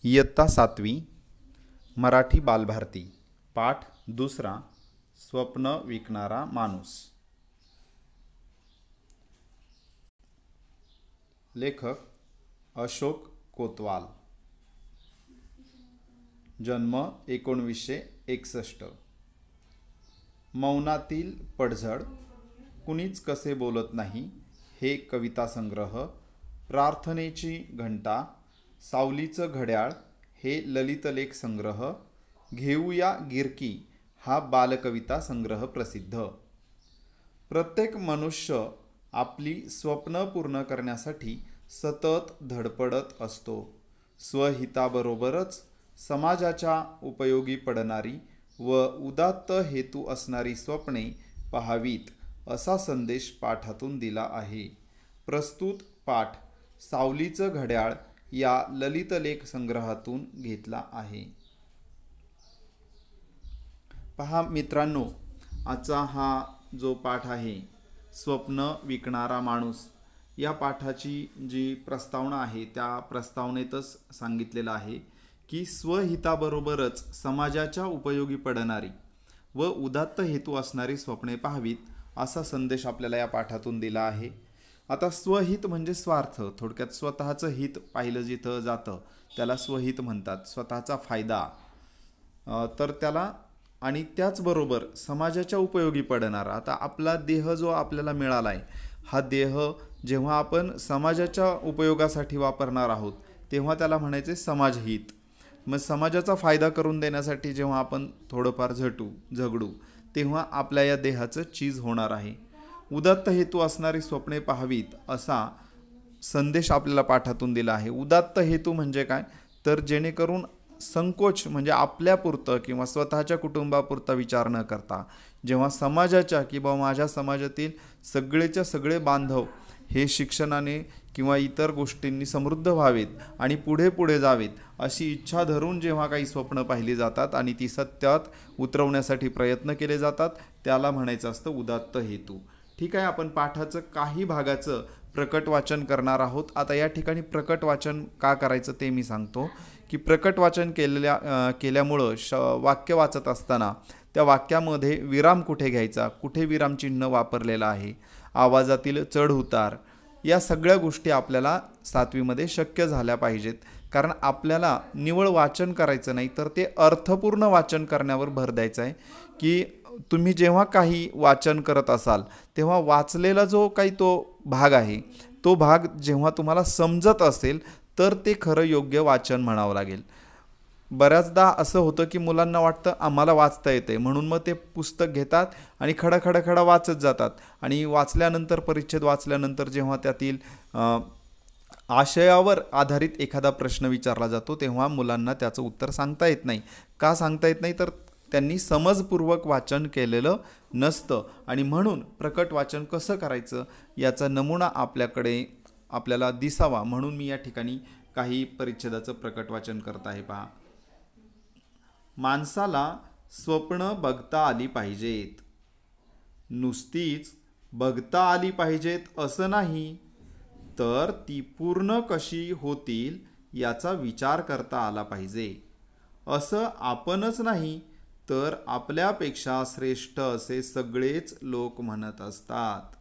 इयत्ता 7वी मराठी बालभारती पाठ दुसरा स्वप्न विकणारा माणूस। लेखक अशोक कोतवाल। जन्म 1961। मौनातील पडझड, कुणीच कसे बोलत नाही हे कविता संग्रह, प्रार्थनेची घंटा, सावलीचं घड्याळ हे ललितलेख संग्रह, घेऊया गिरकी हा बालकविता संग्रह प्रसिद्ध। प्रत्येक मनुष्य आपली स्वप्न पूर्ण करण्यासाठी सतत धडपडत असतो। स्वहिताबरोबरच समाजाच्या उपयोगी पडणारी व उदात्त हेतू असणारी स्वप्ने पहावीत असा संदेश पाठातून दिला आहे। प्रस्तुत पाठ सावलीचं घड्याळ या ललितलेख संग्रहातून घेतला आहे। पहा मित्रांनो, आजचा हा जो पाठ आहे स्वप्न विकणारा माणूस, या पाठाची जी प्रस्तावना आहे त्या प्रस्तावनेतच सांगितलेलं आहे की स्वहिताबरोबरच समाजाच्या उपयोगी पडणारी व उदात्त हेतू असणारी स्वप्ने पाहावीत असा संदेश आपल्याला या पाठातून दिला आहे। आता स्वहित म्हणजे स्वार्थ, थोडक्यात स्वतःचं हित पाहिलं जिथं जातं त्याला स्वहित म्हणतात, स्वतःचा फायदा तर त्याला, आणि त्याचबरोबर समाजाच्या उपयोगी पडणारा। आता आपला देह जो आपल्याला मिळाला आहे, हा देह जेव्हा आपण समाजाच्या उपयोगासाठी वापरणार आहोत तेव्हा त्याला म्हणायचे समाजहित। मग समाजाचा फायदा करून देण्यासाठी जेव्हा आपण थोडंफार झगडू तेव्हा आपल्या या देहाचं चीज होणार आहे। उदात्त हेतू असणारी स्वप्ने पाहावीत असा संदेश आपल्याला पाठातून दिला आहे। उदात्त हेतू म्हणजे काय, तर जेणेकरून संकोच म्हणजे आपल्यापुरतं किंवा स्वतःच्या कुटुंबापुरता विचार न करता जेव्हा समाजाच्या किंवा माझ्या समाजातील सगळेच्या सगळे बांधव हे शिक्षणाने किंवा इतर गोष्टींनी समृद्ध व्हावेत आणि पुढे पुढे जावेत अशी इच्छा धरून जेव्हा काही स्वप्न पाहिली जातात आणि ती सत्यात उतरवण्यासाठी प्रयत्न केले जातात त्याला म्हणायचं असतं उदात्त हेतू। ठीक आहे, आपण पाठाचं काही भागाचं प्रकट वाचन करणार आहोत। आता या ठिकाणी प्रकट वाचन का करायचं ते मी सांगतो की प्रकट वाचन केल्यामुळं वाक्य वाचत असताना त्या वाक्यामध्ये विराम कुठे घ्यायचा, कुठे विरामचिन्ह वापरलेलं आहे, आवाजातील चढ उतार, या सगळ्या गोष्टी आपल्याला 7वीमध्ये शक्य झाल्या पाहिजेत। कारण आपल्याला निवळ वाचन करायचं नाही तर ते अर्थपूर्ण वाचन करण्यावर भर द्यायचा आहे की तुम्ही जेव्हा काही वाचन करत असाल तेव्हा वाचलेला जो काही तो भाग आहे तो भाग जेव्हा तुम्हाला समजत असेल तर ते खरं योग्य वाचन म्हणावं लागेल। बऱ्याचदा असं होतं की मुलांना वाटतं आम्हाला वाचता येते म्हणून मग ते पुस्तक घेतात आणि खडा वाचत जातात आणि वाचल्यानंतर परिच्छेद वाचल्यानंतर जेव्हा त्यातील आशयावर आधारित एखादा प्रश्न विचारला जातो तेव्हा मुलांना त्याचं उत्तर सांगता येत नाही। का सांगता येत नाही तर त्यांनी समजपूर्वक वाचन केलेलं नसतं आणि म्हणून प्रकट वाचन कसं करायचं याचा नमुना आपल्याला दिसावा म्हणून मी या ठिकाणी काही परिच्छेदाचं प्रकट वाचन करत आहे। पहा, माणसाला स्वप्न बघता आली पाहिजेत, नुसतीच बघता आली पाहिजेत असं नाही, तर ती पूर्ण कशी होतील याचा विचार करता आला पाहिजे। असं आपणच नाही तर आपल्यापेक्षा श्रेष्ठ असे सगळेच लोक म्हणत असतात।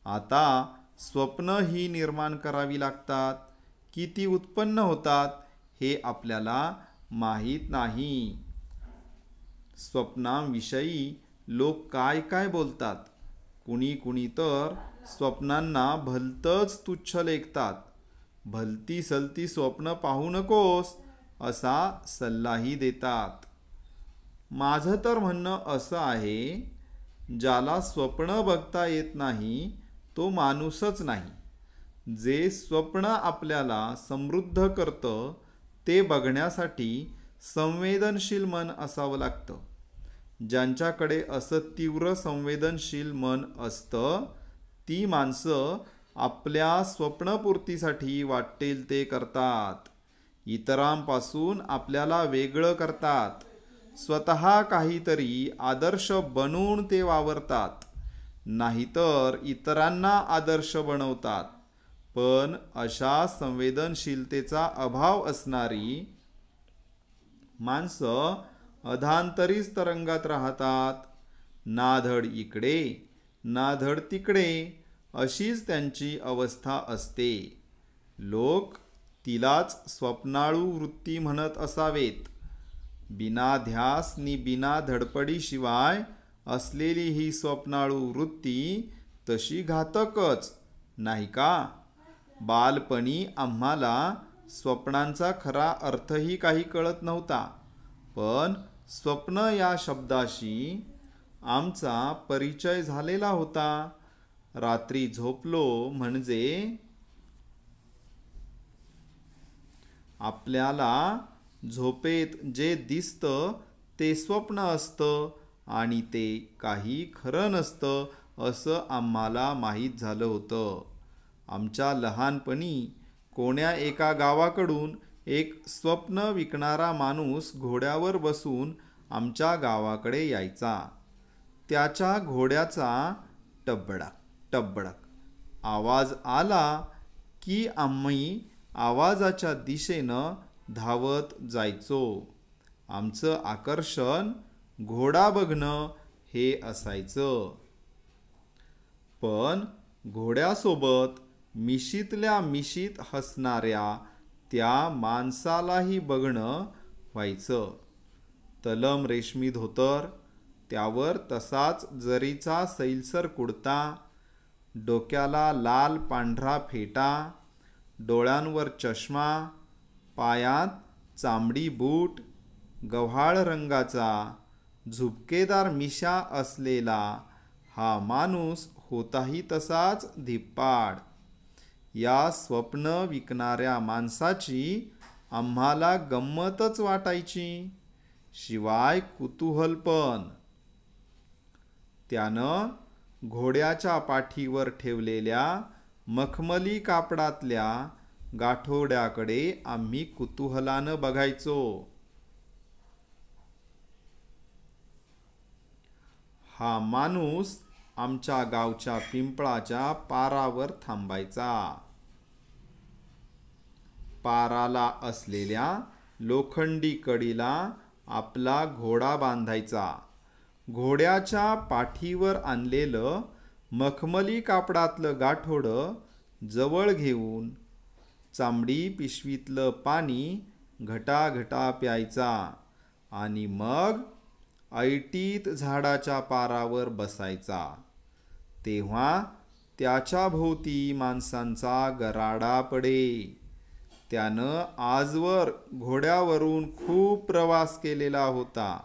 आता स्वप्न ही निर्माण करावी लागतात की ती उत्पन्न होतात हे आपल्याला माहीत नाही। स्वप्नांविषयी लोक काय काय बोलतात, कुणी तर स्वप्नांना भलतंच तुच्छ लेखतात, भलती सलती स्वप्न पाहू नकोस असा सल्लाही देतात। माझं तर म्हणणं असं आहे, ज्याला स्वप्न बघता येत नाही तो माणूसच नाही। जे स्वप्न आपल्याला समृद्ध करतं ते बघण्यासाठी संवेदनशील मन असावं लागतं। ज्यांच्याकडे असं तीव्र संवेदनशील मन असतं ती माणसं आपल्या स्वप्नपूर्तीसाठी वाटेल ते करतात, इतरांपासून आपल्याला वेगळं करतात, स्वतः काहीतरी आदर्श बनवून ते वावरतात, नाहीतर इतरांना आदर्श बनवतात। पण अशा संवेदनशीलतेचा अभाव असणारी माणसं अधांतरीच तरंगात राहतात. ना धड इकडे ना धड तिकडे अशीच त्यांची अवस्था असते. लोक तिलाच स्वप्नाळू वृत्ती म्हणत असावेत. बिना ध्यास नि बिना धडपडीशिवाय असलेली ही स्वप्नाळू वृत्ती तशी घातकच नाही का? बालपणी आम्हाला स्वप्नांचा खरा अर्थही काही कळत नव्हता, पण स्वप्न या शब्दाशी आमचा परिचय झालेला होता. रात्री झोपलो म्हणजे आपल्याला झोपेत जे दिसतं ते स्वप्न असतं आणि ते काही खरं नसतं असं आम्हाला माहीत झालं होतं. आमच्या लहानपणी कोण्या एका गावाकडून एक स्वप्न विकणारा माणूस घोड्यावर बसून आमच्या गावाकडे यायचा. त्याच्या घोड्याचा टबडक टबडक आवाज आला की आम्ही आवाजाच्या दिशेनं धावत जायचो. आमचं आकर्षण घोडा बघणं हे असायचं. पण घोड्यासोबत मिशीतल्या मिशीत हसणाऱ्या त्या माणसालाही बघणं व्हायचं. तलम रेशमी धोतर, त्यावर तसाच जरीचा सैलसर कुडता, डोक्याला लाल पांढरा फेटा, डोळ्यांवर चष्मा, पायात चामडी बूट, गव्हाळ रंगाचा झुपकेदार मिशा असलेला हा माणूस होताही तसाच धिप्पाड. या स्वप्न विकणाऱ्या माणसाची आम्हाला गंमतच वाटायची, शिवाय कुतूहल पण. त्यानं घोड्याच्या पाठीवर ठेवलेल्या मखमली कापडातल्या गाठोड्याकडे आम्ही कुतूहलानं बघायचो. हा माणूस आमच्या गावच्या पिंपळाच्या पारावर थांबायचा. पाराला असलेल्या लोखंडी कडीला आपला घोडा बांधायचा. घोड्याच्या पाठीवर आणलेलं मखमली कापडातलं गाठोडं जवळ घेऊन चामडी पिशवीतलं पाणी घटाघटा प्यायचा आणि मग ऐटीत झाडाच्या पारावर बसायचा. तेव्हा त्याच्या भोवती माणसांचा गराडा पडे. त्यानं आजवर घोड्यावरून खूप प्रवास केलेला होता.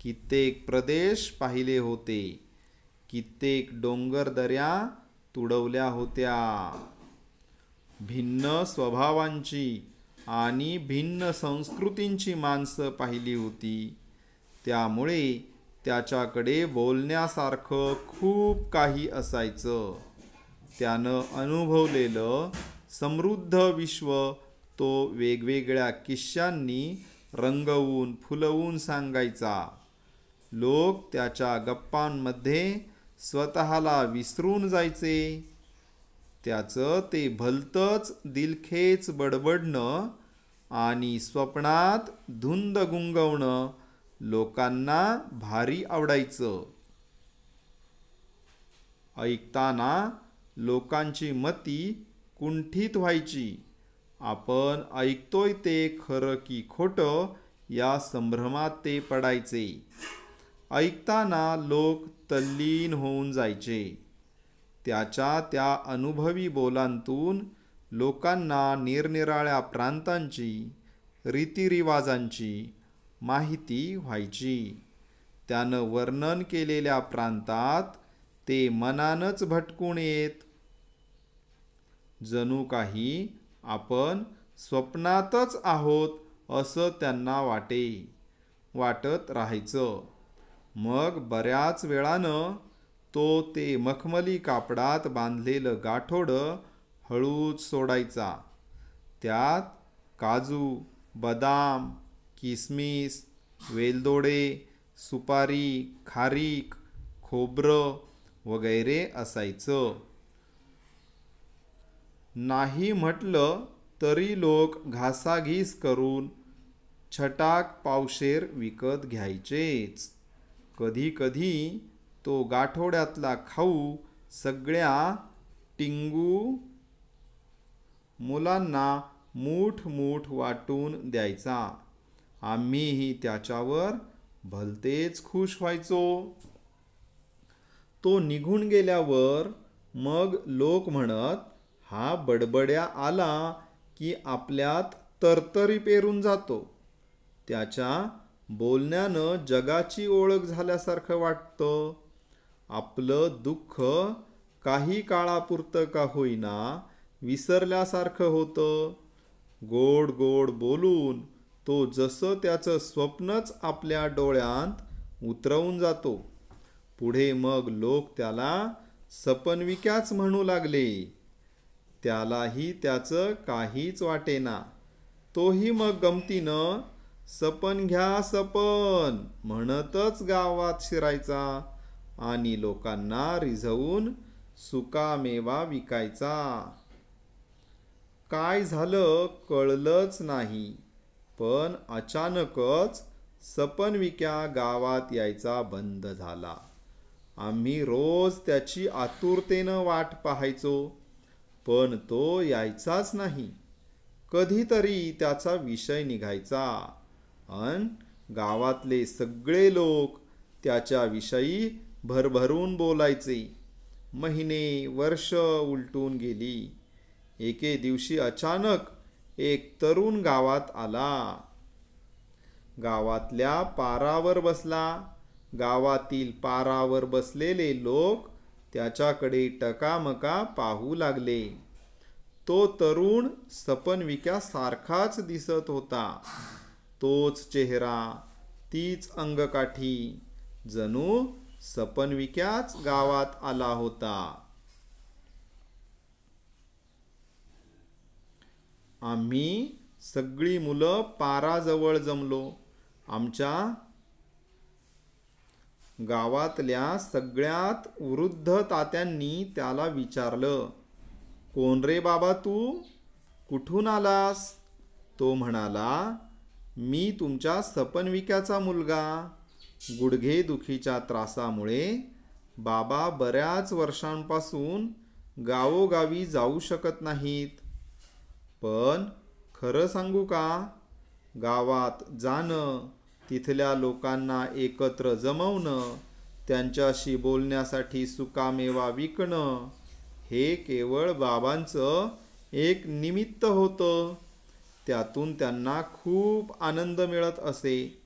कित्येक प्रदेश पाहिले होते, कित्येक डोंगरदऱ्या तुडवल्या होत्या. भिन्न स्वभावांची आणि भिन्न संस्कृतींची माणसं पाहिली होती. त्यामुळे त्याच्याकडे बोलण्यासारखं खूप काही असायचं. त्यानं अनुभवलेलं समृद्ध विश्व तो वेगवेगळ्या किस्स्यांनी रंगवून फुलवून सांगायचा. लोक त्याच्या गप्पांमध्ये स्वतःला विसरून जायचे. त्याचं ते भलतंच दिलखेच बडबडणं आणि स्वप्नात धुंद गुंगवणं लोकांना भारी आवडायचं. ऐकताना लोकांची मती कुंठित व्हायची. आपण ऐकतोय ते खरं की खोटं या संभ्रमात ते पडायचे. ऐकताना लोक तल्लीन होऊन जायचे. त्याच्या त्या अनुभवी बोलांतून लोकांना निरनिराळ्या प्रांतांची रीतिरिवाजांची माहिती व्हायची. त्यानं वर्णन केलेल्या प्रांतात ते मनानच भटकून येत. जणू काही आपण स्वप्नातच आहोत असं त्यांना वाटत राहायचं. मग बऱ्याच वेळानं तो ते मखमली कापडात बांधलेलं गाठोडं हळूच सोडायचा. त्यात काजू, बदाम, किसमिस, वेलदोडे, सुपारी, खारीक, खोबरं वगैरे असायचं. नाही म्हटलं तरी लोक घासाघीस करून छटाक पावशेर विकत घ्यायचेच. कधी कधी तो गाठोड्यातला खाऊ सगळ्या टिंगू मुलांना मूठ मूठ वाटून द्यायचा. आम्हीही त्याच्यावर भलतेच खुश व्हायचो. तो निघून गेल्यावर मग लोक म्हणत, हा बडबड्या आला की आपल्यात तरतरी पेरून जातो. त्याच्या बोलण्यानं जगाची ओळख झाल्यासारखं वाटतं. आपलं दुःख काही काळापुरतं का होईना विसरल्यासारखं होतं. गोड गोड बोलून तो जसं त्याचं स्वप्नच आपल्या डोळ्यांत उतरवून जातो. पुढे मग लोक त्याला सपनविक्याच म्हणू लागले. त्यालाही त्याचं काहीच वाटेना. तोही मग गमतीनं सपन घ्या सपन म्हणतच गावात शिरायचा आणि लोकांना रिझवून सुकामेवा विकायचा. काय झालं कळलंच नाही, पण अचानकच सपनविक्या गावात यायचा बंद झाला. आम्ही रोज त्याची आतुरतेनं वाट पाहायचो, पण तो यायचाच नाही. कधीतरी त्याचा विषय निघायचा अन गावातले सगळे लोक त्याच्याविषयी भरभरून बोलायचे. महिने वर्ष उलटून गेली. एके दिवशी अचानक एक तरुण गावात आला. गावातल्या पारावर बसला. गावातील पारावर बसलेले लोक त्याच्याकडे टकामका पाहू लागले. तो तरुण सपनविक्या सारखाच दिसत होता. तोच चेहरा, तीच अंगकाठी, जणू सपनविक्याच गावात आला होता. आम्ही सगळी मुलं पाराजवळ जमलो. आमच्या गावातल्या सगळ्यात वृद्ध तात्यांनी त्याला विचारलं, कोण रे बाबा तू? कुठून आलास? तो म्हणाला, मी तुमच्या सपनविक्याचा मुलगा. गुडघेदुखीच्या त्रासामुळे बाबा बऱ्याच वर्षांपासून गावोगावी जाऊ शकत नाहीत. पण खरं सांगू का, गावात जाणं, तिथल्या लोकांना एकत्र जमवणं, त्यांच्याशी बोलण्यासाठी सुकामेवा विकणं, हे केवळ बाबांचं एक निमित्त होतं. त्यातून त्यांना खूप आनंद मिळत असे.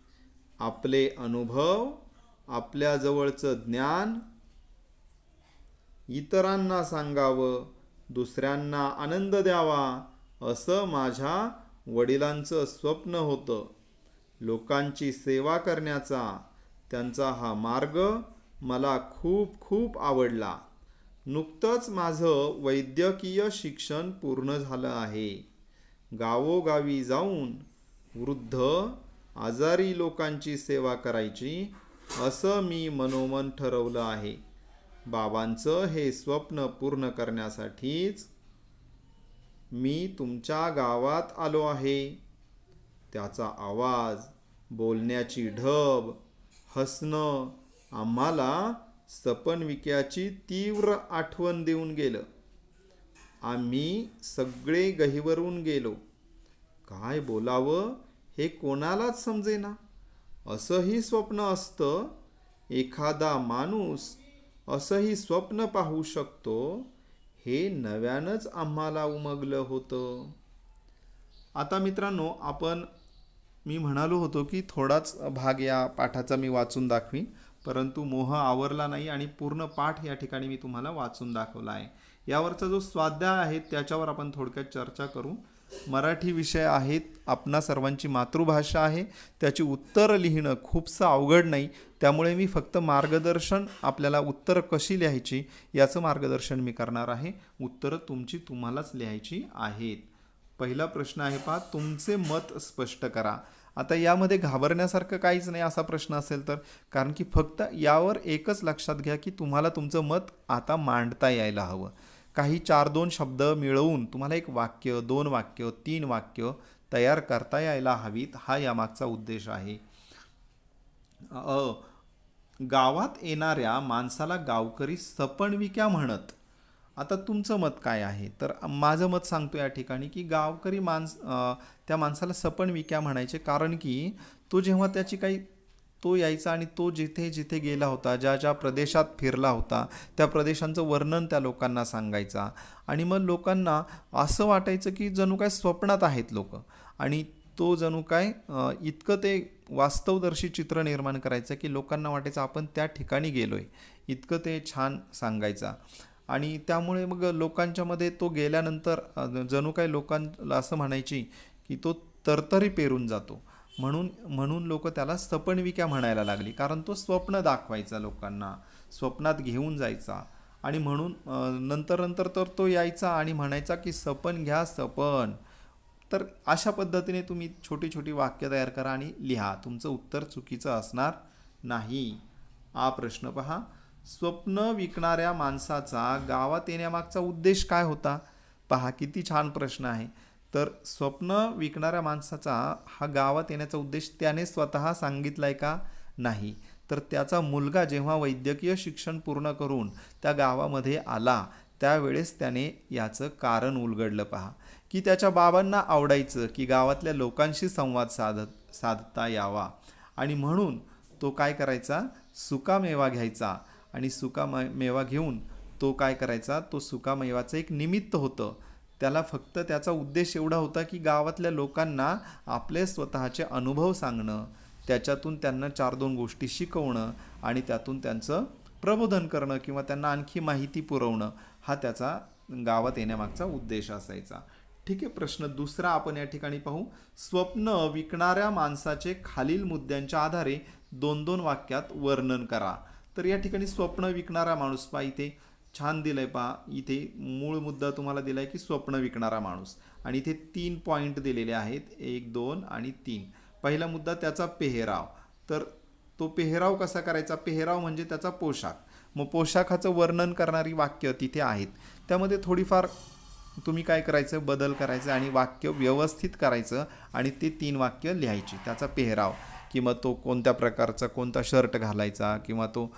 आपले अनुभव, आपल्याजवळचं ज्ञान इतरांना सांगावं, दुसऱ्यांना आनंद द्यावा, असं माझ्या वडिलांचं स्वप्न होतं. लोकांची सेवा करण्याचा त्यांचा हा मार्ग मला खूप खूप आवडला. नुकतंच माझं वैद्यकीय शिक्षण पूर्ण झालं आहे. गावोगावी जाऊन वृद्ध आजारी लोकांची सेवा करायची असं मी मनोमन ठरवलं आहे. बाबांचं हे स्वप्न पूर्ण करण्यासाठीच मी तुमच्या गावात आलो आहे. त्याचा आवाज, बोलण्याची ढब, हसणं आम्हाला सपनविक्याची तीव्र आठवण देऊन गेलं. आम्ही सगळे गहिवरून गेलो. काय बोलावं हे कोणालाच समजेना. असंही स्वप्न असतं, एखादा माणूस असंही स्वप्न पाहू शकतो, हे नव्यानंच आम्हाला उमगलं होतं. आता मित्रांनो, मी म्हणालो होतो की थोडाच भाग या पाठाचा मी वाचून दाखवीन, परंतु मोह आवरला नाही आणि पूर्ण पाठ या ठिकाणी मी तुम्हाला वाचून दाखवला आहे. यावरचा जो स्वाध्याय आहे त्याच्यावर आपण थोडक्यात चर्चा करू. मराठी विषय आहेत, आपणा सर्वांची मातृभाषा आहे, त्याची उत्तरं लिहिणं खूपसं अवघड नाही. त्यामुळे मी फक्त मार्गदर्शन, आपल्याला उत्तरं कशी लिहायची याचं मार्गदर्शन मी करणार आहे. उत्तरं तुम्हालाच लिहायची आहेत. पहिला प्रश्न आहे पहा, तुमचे मत स्पष्ट करा. आता यामध्ये घाबरण्यासारखं काहीच नाही असा प्रश्न असेल तर, कारण की फक्त यावर एकच लक्षात घ्या की तुम्हाला तुमचं मत आता मांडता यायला हवं. काही 4-2 शब्द मिळवून तुम्हाला एक वाक्य, 2 वाक्य, 3 वाक्य तयार करता यायला हवीत, हा यामागचा उद्देश आहे. गावात येणाऱ्या माणसाला गावकरी सपणविक्या म्हणत. आता तुमचं मत काय आहे? तर माझं मत सांगतो या ठिकाणी की गावकरी त्या माणसाला सपणविक्या म्हणायचे, कारण की तो जेव्हा त्याची काही तो यायचा आणि तो जिथे जिथे गेला होता, ज्या ज्या प्रदेशात फिरला होता, त्या प्रदेशांचं वर्णन त्या लोकांना सांगायचा. आणि मग लोकांना असं वाटायचं की जणू काय स्वप्नात आहेत लोक. आणि तो जणू काय इतकं ते वास्तवदर्शी चित्र निर्माण करायचं की लोकांना वाटायचं आपण त्या ठिकाणी गेलोय, इतकं ते छान सांगायचा. आणि त्यामुळे मग लोकांच्यामध्ये तो गेल्यानंतर जणू काय लोकांना असं म्हणायची की तो तरतरी पेरून जातो. म्हणून म्हणून लोक त्याला सपणविक्या म्हणायला लागली, कारण तो स्वप्न दाखवायचा लोकांना, स्वप्नात घेऊन जायचा. आणि म्हणून नंतर नंतर तर तो यायचा आणि म्हणायचा की सपन घ्या सपन. तर अशा पद्धतीने तुम्ही छोटी छोटी वाक्य तयार करा आणि लिहा. तुमचं उत्तर चुकीचं असणार नाही. हा प्रश्न पहा. स्वप्न विकणाऱ्या माणसाचा गावात येण्यामागचा उद्देश काय होता? पहा किती छान प्रश्न आहे. तर स्वप्न विकणाऱ्या माणसाचा हा गावात येण्याचा उद्देश त्याने स्वतः सांगितलाय का? नाही. तर त्याचा मुलगा जेव्हा वैद्यकीय शिक्षण पूर्ण करून त्या गावामध्ये आला त्यावेळेस त्याने याचं कारण उलगडलं. पहा की त्याच्या बाबांना आवडायचं की गावातल्या लोकांशी संवाद साधता यावा, आणि म्हणून तो काय करायचा, सुकामेवा घ्यायचा. आणि सुकामेवा घेऊन तो काय करायचा, तो सुकामेवाचं एक निमित्त होतं. त्याला फक्त त्याचा उद्देश एवढा होता की गावातल्या लोकांना आपले स्वतःचे अनुभव सांगणं, त्याच्यातून त्यांना 4-2 गोष्टी शिकवणं आणि त्यातून त्यांचं प्रबोधन करणं किंवा त्यांना आणखी माहिती पुरवणं, हा त्याचा गावात येण्यामागचा उद्देश असायचा. ठीक आहे. प्रश्न दुसरा आपण या ठिकाणी पाहू. स्वप्न विकणाऱ्या माणसाचे खालील मुद्द्यांच्या आधारे 2-2 वाक्यात वर्णन करा. तर या ठिकाणी स्वप्न विकणारा माणूस पहा, इथे छान दिलंय. पहा इथे मूळ मुद्दा तुम्हाला दिलाय की स्वप्न विकणारा माणूस, आणि इथे 3 पॉईंट दिलेले आहेत, 1, 2 आणि 3. पहिला मुद्दा त्याचा पेहराव. तर तो पेहराव कसा करायचा? पेहराव म्हणजे त्याचा पोशाख. मग पोशाखाचं वर्णन करणारी वाक्य तिथे आहेत, त्यामध्ये थोडीफार तुम्ही काय करायचं, बदल करायचं आणि वाक्य व्यवस्थित करायचं आणि ते 3 वाक्य लिहायची. त्याचा पेहराव, किंवा तो कोणत्या प्रकारचा कोणता शर्ट घालायचा, किंवा तो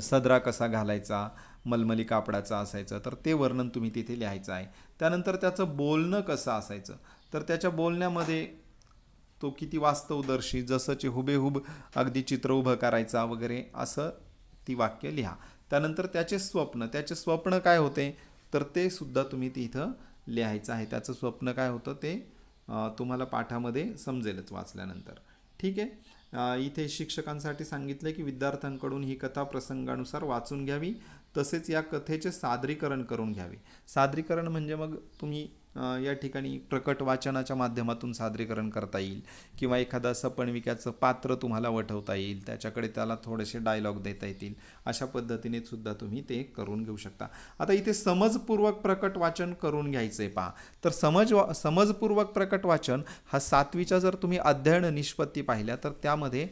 सदरा कसा घालायचा, मलमली कापडाचा असायचं, तर ते वर्णन तुम्ही तिथे लिहायचं आहे. त्यानंतर त्याचं बोलणं कसं असायचं, तर त्याच्या बोलण्यामध्ये तो किती वास्तवदर्शी, जसंचे हुबेहूब अगदी चित्र उभं करायचा वगैरे, असं ती वाक्य लिहा. त्यानंतर त्याचे स्वप्न काय होते, तर ते सुद्धा तुम्ही तिथं लिहायचं आहे. त्याचं स्वप्न काय होतं ते तुम्हाला पाठामध्ये समजेलच वाचल्यानंतर. ठीक आहे. इथे शिक्षकांसाठी सांगितलं की विद्यार्थ्यांकडून ही कथा प्रसंगानुसार वाचून घ्यावी, तसेच या कथेचे सादरीकरण करून घ्यावे. सादरीकरण म्हणजे मग तुम्ही या ठिकाणी प्रकट वाचनाच्या माध्यमातून सादरीकरण करता येईल, किंवा एखादा सपणविक्याचं पात्र तुम्हाला वठवता येईल, त्याच्याकडे त्याला थोडेसे डायलॉग देता येतील. अशा पद्धतीने सुद्धा तुम्ही ते करून घेऊ शकता. आता इथे समजपूर्वक प्रकट वाचन करून घ्यायचं आहे. पहा, तर समजपूर्वक प्रकट वाचन हा 7वीच्या जर तुम्ही अध्ययन निष्पत्ती पाहिल्या तर त्यामध्ये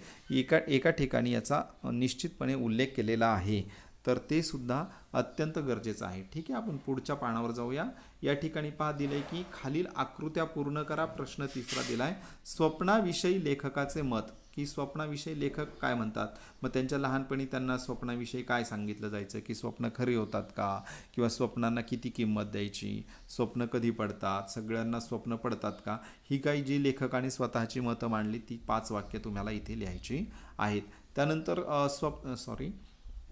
एका ठिकाणी याचा निश्चितपणे उल्लेख केलेला आहे. तर ते सुद्धा अत्यंत गरजेचं आहे. ठीक आहे. आपण पुढच्या पानावर जाऊया. या ठिकाणी पहा दिलंय की खालील आकृत्या पूर्ण करा. प्रश्न 3रा दिलाय. स्वप्नाविषयी लेखकाचे मत, की स्वप्नाविषयी लेखक काय म्हणतात. मग त्यांच्या लहानपणी त्यांना स्वप्नाविषयी काय सांगितलं जायचं, की स्वप्न खरी होतात का, किंवा स्वप्नांना किती किंमत द्यायची, स्वप्न कधी पडतात, सगळ्यांना स्वप्न पडतात का, ही काही जी लेखकाने स्वतःची मतं मांडली ती 5 वाक्य तुम्हाला इथे लिहायची आहेत.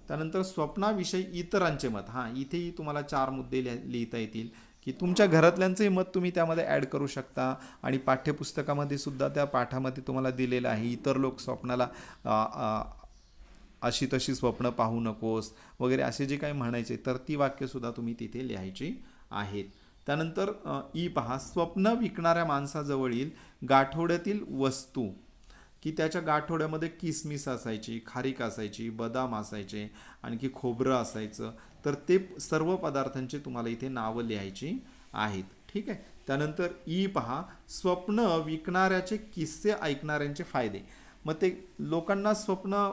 त्यानंतर स्वप्नाविषयी इतरांचे मत. इथेही तुम्हाला 4 मुद्दे लिहिता येतील, की तुमच्या घरातल्यांचंही मत तुम्ही त्यामध्ये ॲड करू शकता. आणि पाठ्यपुस्तकामध्ये सुद्धा त्या पाठामध्ये तुम्हाला दिलेलं आहे, इतर लोक स्वप्नाला अशी तशी स्वप्न पाहू नकोस वगैरे असे जे काही म्हणायचे, तर ती वाक्यसुद्धा तुम्ही तिथे लिहायची आहेत. त्यानंतर पहा, स्वप्न विकणाऱ्या माणसाजवळील गाठोड्यातील वस्तू, की त्याच्या गाठोड्यामध्ये किसमिस असायची, खारीक असायची, बदाम असायचे, आणखी खोबरं असायचं. तर ते सर्व पदार्थांची तुम्हाला इथे नावं लिहायची आहेत. ठीक आहे. त्यानंतर पहा, स्वप्न विकणाऱ्याचे किस्से ऐकणाऱ्यांचे फायदे. मग ते लोकांना स्वप्न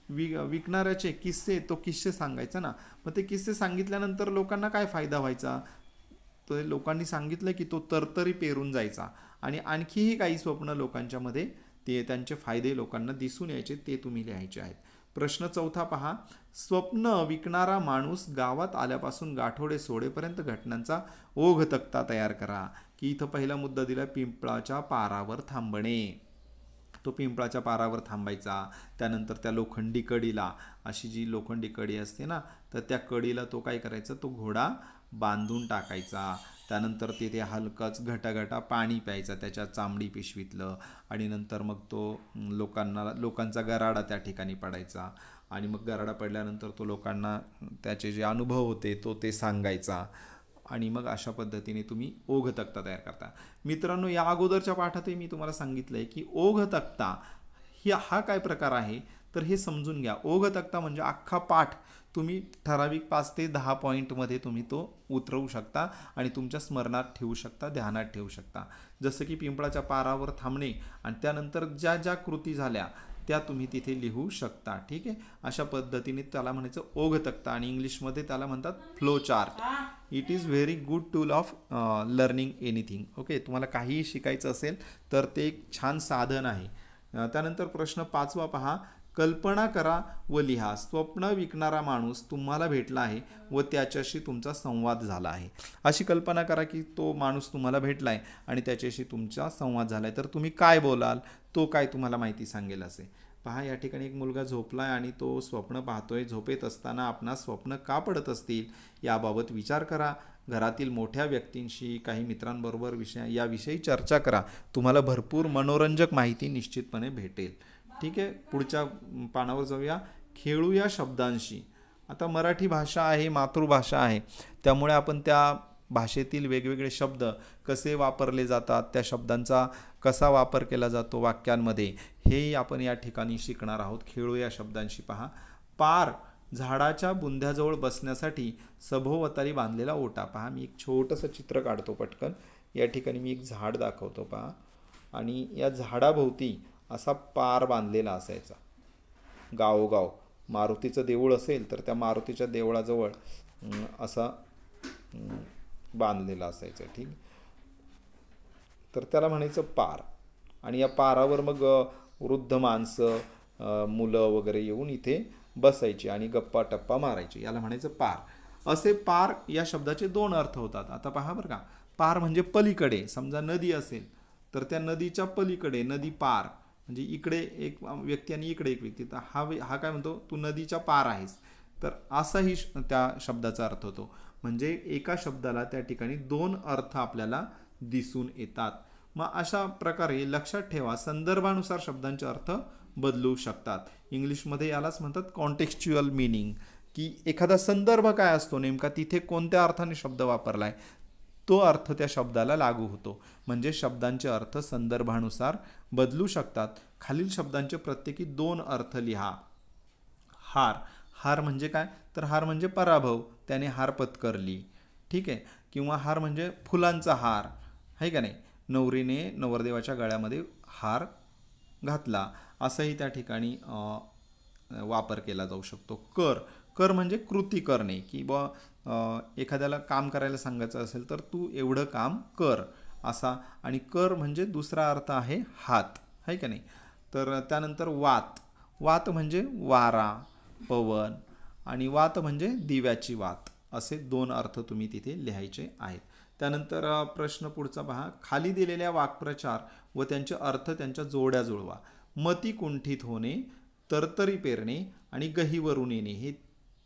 विकणाऱ्याचे किस्से सांगायचा ना. मग ते किस्से सांगितल्यानंतर लोकांना काय फायदा व्हायचा, तर लोकांनी सांगितलं की तो तरतरी पेरून जायचा. आणि आणखीही काही स्वप्न लोकांच्यामध्ये ते त्यांचे फायदे लोकांना दिसून यायचे ते तुम्ही लिहायचे आहेत. प्रश्न चौथा पहा, स्वप्न विकणारा माणूस गावात आल्यापासून गाठोडे सोडेपर्यंत घटनांचा ओघ तक्ता तयार करा. की इथं पहिला मुद्दा दिला पिंपळाच्या पारावर थांबणे. तो पिंपळाच्या पारावर थांबायचा. त्यानंतर त्या लोखंडी कडीला, अशी जी लोखंडी कडी असते ना, तर त्या कडीला तो काय करायचा, तो घोडा बांधून टाकायचा. त्यानंतर तिथे हलकंच घटाघटा पाणी प्यायचा त्याच्या चामडी पिशवीतलं. आणि नंतर मग तो लोकांचा गराडा त्या ठिकाणी पडायचा. आणि मग गराडा पडल्यानंतर तो लोकांना त्याचे जे अनुभव होते ते सांगायचा. आणि मग अशा पद्धतीने तुम्ही ओघ तक्ता तयार करता. मित्रांनो, या अगोदरच्या पाठातही मी तुम्हाला सांगितलं आहे की ओघ तक्ता हा काय प्रकार आहे तर हे समजून घ्या. ओघ तक्ता म्हणजे अख्खा पाठ तुम्ही ठराविक 5 ते 10 पॉईंटमध्ये तुम्ही तो उतरवू शकता आणि तुमच्या स्मरणात ठेवू शकता, ध्यानात ठेवू शकता. जसं की पिंपळाच्या पारावर थांबणे आणि त्यानंतर ज्या ज्या कृती झाल्या त्या तुम्ही तिथे लिहू शकता. ठीक आहे, अशा पद्धतीने त्याला म्हणायचं ओघ तक्ता आणि इंग्लिशमध्ये त्याला म्हणतात flow chart. It is very good tool of learning anything. Okay, तुम्हाला काहीही शिकायचं असेल तर ते एक छान साधन आहे. त्यानंतर प्रश्न 5वा पहा, कल्पना करा व लिहा. स्वप्न विकणारा माणूस तुम्हाला भेटला आहे व त्याच्याशी तुमचा संवाद झाला आहे. अशी कल्पना करा की तो माणूस तुम्हाला भेटला आहे आणि त्याच्याशी तुमचा संवाद झाला आहे, तर तुम्ही काय बोलाल, तो काय तुम्हाला माहिती सांगेल असे. पहा, या ठिकाणी एक मुलगा झोपलाय आणि तो स्वप्न पाहतोय. झोपेत असताना आपणास स्वप्न का पडत असतील याबाबत विचार करा. घरातील मोठ्या व्यक्तींशी, काही मित्रांबरोबर याविषयी चर्चा करा. तुम्हाला भरपूर मनोरंजक माहिती निश्चितपणे भेटेल. ठीक आहे, पुढच्या पानावर जाऊया. खेळूया शब्दांशी. आता मराठी भाषा आहे, मातृभाषा आहे, त्यामुळे आपण त्या भाषेतील वेगवेगळे शब्द कसे वापरले जातात, त्या शब्दांचा कसा वापर केला जातो वाक्यांमध्ये, हेही आपण या ठिकाणी शिकणार आहोत. खेळूया शब्दांशी. पहा, पार, झाडाच्या बुंध्याजवळ बसण्यासाठी सभोवताली बांधलेला ओटा. पहा, मी एक छोटंसं चित्र काढतो पटकन. या ठिकाणी मी एक झाड दाखवतो. पहा, आणि या झाडाभोवती असा पार बांधलेला असायचा. गावोगाव मारुतीचं देऊळ असेल तर त्या मारुतीच्या देवळाजवळ असा बांधलेला असायचं. ठीक, तर त्याला म्हणायचं पार. आणि या पारावर मग वृद्ध माणसं, मुलं वगैरे येऊन इथे बसायची आणि गप्पा टप्पा मारायची. याला म्हणायचं पार. असे पार या शब्दाचे 2 अर्थ होतात. आता पहा बरं का, पार म्हणजे पलीकडे. समजा नदी असेल तर त्या नदीच्या पलीकडे, नदी पार म्हणजे इकडे एक व्यक्ती आणि इकडे एक व्यक्ती, तर हा काय म्हणतो, तू नदीच्या पार आहेस. तर असाही त्या शब्दाचा अर्थ होतो. म्हणजे एका शब्दाला त्या ठिकाणी 2 अर्थ आपल्याला दिसून येतात. मग अशा प्रकारे लक्षात ठेवा, संदर्भानुसार शब्दांचे अर्थ बदलू शकतात. इंग्लिशमध्ये यालाच म्हणतात कॉन्टेक्स्च्युअल मीनिंग, की एखादा संदर्भ काय असतो नेमका, तिथे कोणत्या अर्थाने शब्द वापरलाय तो अर्थ त्या शब्दाला लागू होतो. म्हणजे शब्दांचे अर्थ संदर्भानुसार बदलू शकतात. खालील शब्दांचे प्रत्येकी 2 अर्थ लिहा. हार. हार म्हणजे काय, तर हार म्हणजे पराभव, त्याने हार पत्करली. ठीक आहे, किंवा हार म्हणजे फुलांचा हार, आहे का नाही. नवरीने नवरदेवाच्या गळ्यामध्ये हार घातला, असंही त्या ठिकाणी वापर केला जाऊ शकतो. कर. कर म्हणजे कृती करणे, की एखाद्याला काम करायला सांगायचं असेल तर तू एवढं काम कर असा. आणि कर म्हणजे दुसरा अर्थ आहे हात, आहे का नाही. तर त्यानंतर वात. वात म्हणजे वारा, पवन. आणि वात म्हणजे दिव्याची वात. असे 2 अर्थ तुम्ही तिथे लिहायचे आहेत. त्यानंतर प्रश्न पुढचा पहा, खाली दिलेल्या वाक्प्रचार व त्यांचे अर्थ त्यांच्या जोड्या जुळवा. मती कुंठित होणे, तरतरी पेरणे आणि गहीवरून येणे, हे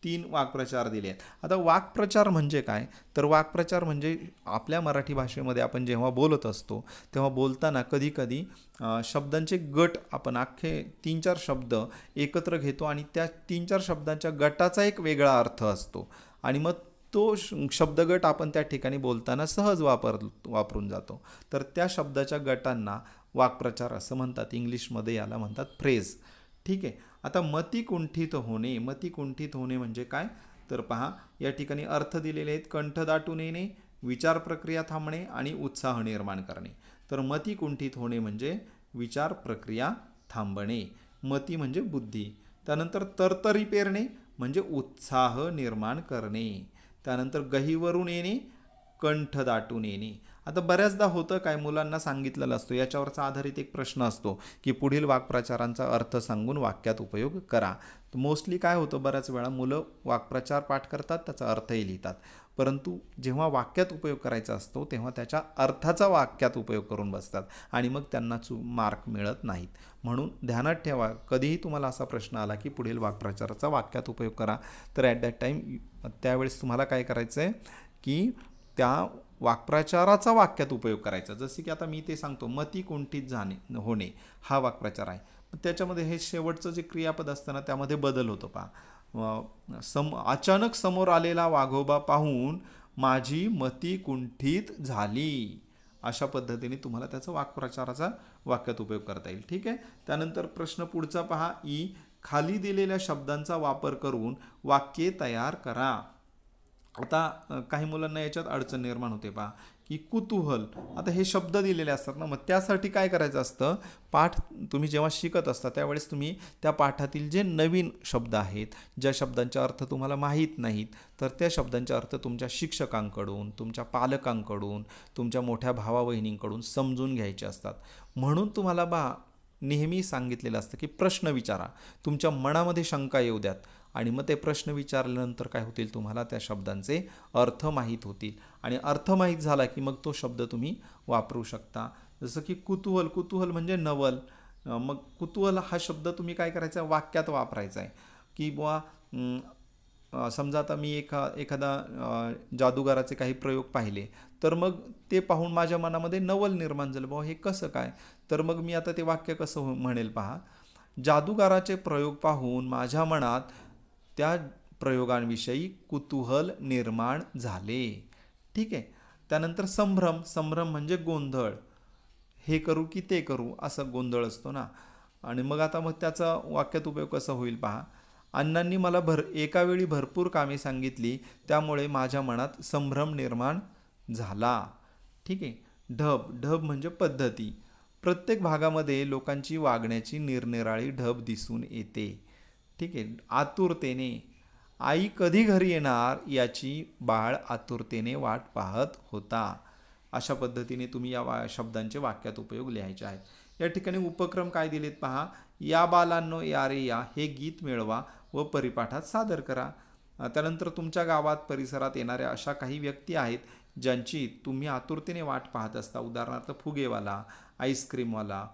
3 वाक्प्रचार दिले आहेत. आता वाक्प्रचार म्हणजे काय, तर वाक्प्रचार म्हणजे आपल्या मराठी भाषेमध्ये आपण जेव्हा बोलत असतो तेव्हा बोलताना कधी कधी शब्दांचे गट, आपण अख्खे 3-4 शब्द एकत्र घेतो आणि त्या 3-4 शब्दांच्या गटाचा एक वेगळा अर्थ असतो आणि मग तो शब्दगट आपण त्या ठिकाणी बोलताना सहज वापरून जातो. तर त्या शब्दाच्या गटांना वाक्प्रचार असं म्हणतात. इंग्लिशमध्ये याला म्हणतात फ्रेज. ठीक आहे. आता मती कुंठित होणे. मती कुंठित होणे म्हणजे काय, तर पहा, या ठिकाणी अर्थ दिलेले आहेत. कंठ दाटून येणे, विचार प्रक्रिया थांबणे आणि उत्साह निर्माण करणे. तर मती कुंठित होणे म्हणजे विचार प्रक्रिया थांबणे. मती म्हणजे बुद्धी. त्यानंतर तरतरी पेरणे म्हणजे उत्साह निर्माण करणे. त्यानंतर गहीवरून येणे, कंठ दाटून येणे. आता बऱ्याचदा होतं काय, मुलांना सांगितलेलं असतो, याच्यावरचा आधारित एक प्रश्न असतो की पुढील वाक्प्रचारांचा अर्थ सांगून वाक्यात उपयोग करा. मोस्टली काय होतं, बऱ्याच वेळा मुलं वाक्प्रचार पाठ करतात, त्याचा अर्थही लिहितात, परंतु जेव्हा वाक्यात उपयोग करायचा असतो तेव्हा त्याच्या अर्थाचा वाक्यात उपयोग करून बसतात आणि मग त्यांना मार्क मिळत नाहीत. म्हणून ध्यानात ठेवा, कधीही तुम्हाला असा प्रश्न आला की पुढील वाक्प्रचाराचा वाक्यात उपयोग करा, तर ॲट दॅट टाईम त्यावेळेस तुम्हाला काय करायचं आहे की त्या वाक्प्रचाराचा वाक्यात उपयोग करायचा. जसे की आता मी ते सांगतो, मती कुंठित जाणे होणे हा वाक्प्रचार आहे, त्याच्यामध्ये हे शेवटचं जे क्रियापद असतं ना त्यामध्ये बदल होतो. पहा, अचानक समोर आलेला वाघोबा पाहून माझी मती कुंठित झाली, अशा पद्धतीने तुम्हाला त्याचा वाक्प्रचाराचा वाक्यात उपयोग करता येईल. ठीक आहे. त्यानंतर प्रश्न पुढचा पहा, खाली दिलेल्या शब्दांचा वापर करून वाक्ये तयार करा. आता काही मुलांना याच्यात अडचण निर्माण होते. पहा की कुतूहल, आता हे शब्द दिलेले असतात ना, मग त्यासाठी काय करायचं असतं, पाठ तुम्ही जेव्हा शिकत असता त्यावेळेस तुम्ही त्या पाठातील जे नवीन शब्द आहेत, ज्या शब्दांचे अर्थ तुम्हाला माहीत नाहीत, तर त्या शब्दांचे अर्थ तुमच्या शिक्षकांकडून, तुमच्या पालकांकडून, तुमच्या मोठ्या भावा बहिणींकडून समजून घ्यायचे असतात. म्हणून तुम्हाला नेहमी सांगितलेलं असतं की प्रश्न विचारा, तुमच्या मनामध्ये शंका येऊ द्यात आणि मग ते प्रश्न विचारल्यानंतर काय होतील, तुम्हाला त्या शब्दांचे अर्थ माहीत होतील आणि अर्थ माहीत झाला की मग तो शब्द तुम्ही वापरू शकता. जसं की कुतूहल, कुतूहल म्हणजे नवल. मग कुतूहल हा शब्द तुम्ही काय करायचा, वाक्यात वापरायचा आहे की बुवा समजा आता मी एखादा जादूगाराचे काही प्रयोग पाहिले, तर मग ते पाहून माझ्या मनामध्ये नवल निर्माण झालं, बुवा हे कसं काय, तर मग मी आता ते वाक्य कसं म्हणेल. पहा, जादूगाराचे प्रयोग पाहून माझ्या मनात त्या प्रयोगांविषयी कुतूहल निर्माण झाले. ठीक आहे. त्यानंतर संभ्रम, संभ्रम म्हणजे गोंधळ, हे करू की ते करू असं गोंधळ असतो ना, आणि मग आता मग त्याचा वाक्यात उपयोग कसा होईल. पहा, अण्णांनी मला एका वेळी भरपूर कामे सांगितली, त्यामुळे माझ्या मनात संभ्रम निर्माण झाला. ठीक आहे. ढब, ढब म्हणजे पद्धती, प्रत्येक भागामध्ये लोकांची वागण्याची निरनिराळी ढब दिसून येते. ठीक आहे. आतुरतेने, आई कधी घरी येणार याची बाळ आतुरतेने वाट पाहत होता. अशा पद्धतीने तुम्ही या शब्दांचे वाक्यात उपयोग लिहायचे आहेत. या ठिकाणी उपक्रम काय दिलेत पहा, या बालांनो या रे या हे गीत मिळवा व परिपाठात सादर करा. त्यानंतर तुमच्या गावात परिसरात येणाऱ्या अशा काही व्यक्ती आहेत ज्यांची तुम्ही आतुरतेने वाट पाहत असता, उदाहरणार्थ फुगेवाला, आईस्क्रीमवाला,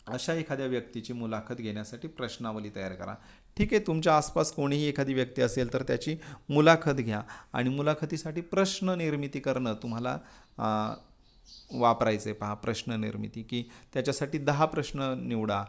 अशा एखाद्या व्यक्तीची मुलाखत घेण्यासाठी प्रश्नावली तयार करा. ठीक आहे. तुमच्या आसपास कोणीही एखादी व्यक्ती असेल तर त्याची मुलाखत घ्या आणि मुलाखतीसाठी प्रश्न निर्मिती करणं तुम्हाला वापरायचे. पहा, प्रश्न निर्मिती की त्याच्यासाठी 10 प्रश्न निवडा,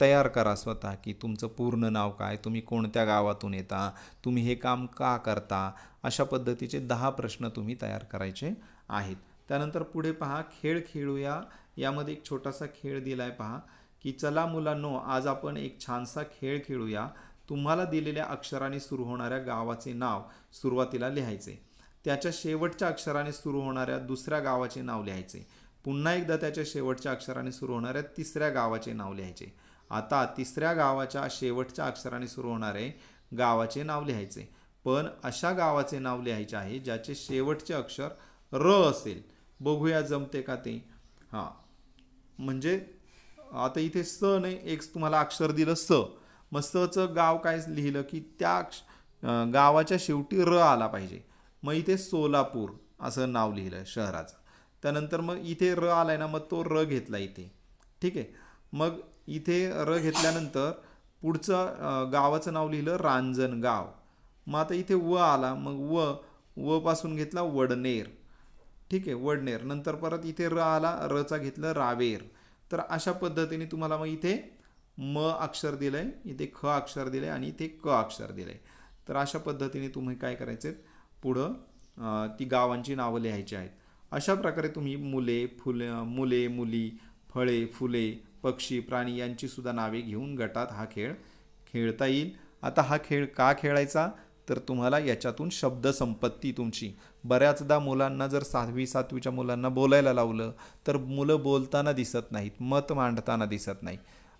तयार करा स्वतः की तुमचं पूर्ण नाव काय, तुम्ही कोणत्या गावातून येता, तुम्ही हे काम का करता, अशा पद्धतीचे 10 प्रश्न तुम्ही तयार करायचे आहेत. त्यानंतर पुढे पहा, खेळ खेळूया. यामध्ये एक छोटासा खेळ दिला आहे. पहा की चला मुलांनो, आज आपण एक छानसा खेळ खेळूया. तुम्हाला दिलेल्या अक्षराने सुरू होणाऱ्या गावाचे नाव सुरुवातीला लिहायचे, त्याच्या शेवटच्या अक्षराने सुरू होणाऱ्या दुसऱ्या गावाचे नाव लिहायचे, पुन्हा एकदा त्याच्या शेवटच्या अक्षराने सुरू होणाऱ्या तिसऱ्या गावाचे नाव लिहायचे. आता तिसऱ्या गावाच्या शेवटच्या अक्षराने सुरू होणारे गावाचे नाव लिहायचे, पण अशा गावाचे नाव लिहायचे आहे ज्याचे शेवटचे अक्षर र असेल. बघूया जमते का ते. हां, म्हणजे आता इथे स नाही, एक तुम्हाला अक्षर दिलं स, मग सचं गाव काय लिहिलं की त्या गावाच्या शेवटी र आला पाहिजे. मग इथे सोलापूर असं नाव लिहिलं शहराचं. त्यानंतर मग इथे र आलाय ना, मग तो र घेतला इथे. ठीक आहे. मग इथे र घेतल्यानंतर पुढचं गावाचं नाव लिहिलं रांजणगाव. मग आता इथे व आला, मग व पासून घेतला वडनेर. ठीक आहे, वडनेर. नंतर परत इथे र आला, रचा घेतलं रावेर. तर अशा पद्धतीने तुम्हाला मग इथे म अक्षर दिलं आहे, इथे ख अक्षर दिलं आहे आणि इथे क अक्षर दिलं आहे. तर अशा पद्धतीने तुम्ही काय करायचे, पुढं ती गावांची नावं लिहायची आहेत. अशा प्रकारे तुम्ही मुले मुली, फळे फुले, पक्षी प्राणी यांची सुद्धा नावे घेऊन गटात हा खेळ खेळता येईल. आता हा खेळ का खेळायचा, तर तुम्हाला याच्यातून शब्दसंपत्ती तुमची, बऱ्याचदा मुलांना जर 6वी 7वीच्या मुलांना बोलायला लावलं तर मुलं बोलताना दिसत नाहीत, मत मांडताना दिसत नाही,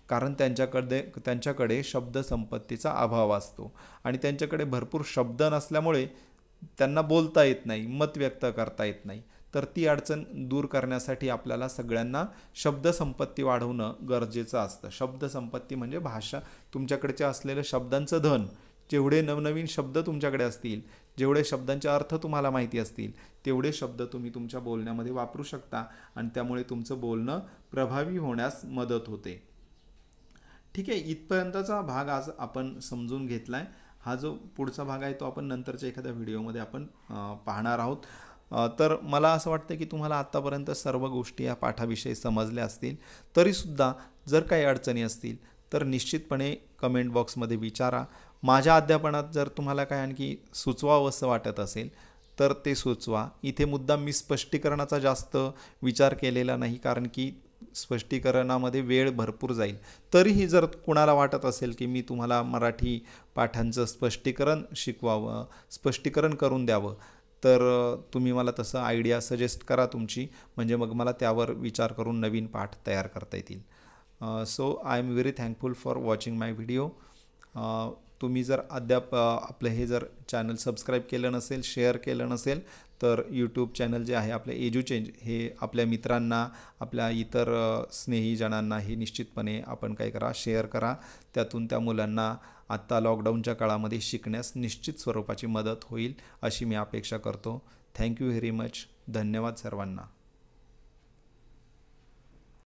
कारण त्यांच्याकडे शब्दसंपत्तीचा अभाव असतो आणि त्यांच्याकडे भरपूर शब्द नसल्यामुळे त्यांना बोलता येत नाही, मत व्यक्त करता येत नाही. तर ती अडचण दूर करण्यासाठी आपल्याला सगळ्यांना शब्दसंपत्ती वाढवणं गरजेचं असतं. शब्दसंपत्ती म्हणजे भाषा, तुमच्याकडचे असलेलं शब्दांचं धन. जेवढे नवनवीन शब्द तुमच्याकडे असतील, जेवढे शब्दांचे अर्थ तुम्हाला माहिती असतील, तेवढे शब्द तुम्ही तुमच्या बोलण्यामध्ये वापरू शकता आणि त्यामुळे तुमचं बोलणं प्रभावी होण्यास मदत होते. ठीक आहे, इथपर्यंतचा भाग आज आपण समजून घेतला आहे. हा जो पुढचा भाग आहे तो आपण नंतरच्या एखाद्या व्हिडिओमध्ये आपण पाहणार आहोत. तर मला असं वाटतं की तुम्हाला आत्तापर्यंत सर्व गोष्टी या पाठाविषयी समजल्या असतील. तरीसुद्धा जर काही अडचणी असतील तर निश्चितपणे कमेंट बॉक्समध्ये विचारा. माझ्या अध्यापनात जर तुम्हाला काय आणखी सुचवावं असं वाटत असेल तर ते सुचवा. इथे मुद्दाम मी स्पष्टीकरणाचा जास्त विचार केलेला नाही, कारण की स्पष्टीकरणामध्ये वेळ भरपूर जाईल. तरीही जर कुणाला वाटत असेल की मी तुम्हाला मराठी पाठांचं स्पष्टीकरण शिकवावं, स्पष्टीकरण करून द्यावं, तर तुम्ही मला तसं आयडिया सजेस्ट करा तुमची, म्हणजे मग मला त्यावर विचार करून नवीन पाठ तयार करता येतील. So I am very thankful for watching my video. तुम्ही जर अद्याप आपलं हे जर चॅनल सबस्क्राईब केलं नसेल, शेअर केलं नसेल, तर यूट्यूब चॅनल जे आहे आपलं एज्युचेंज, हे आपल्या मित्रांना, आपल्या इतर स्नेहीजनांना हे निश्चितपणे आपण काय करा, शेअर करा. त्यातून त्या मुलांना आत्ता लॉकडाऊनच्या काळामध्ये शिकण्यास निश्चित स्वरूपाची मदत होईल अशी मी अपेक्षा करतो. Thank you very much. धन्यवाद सर्वांना.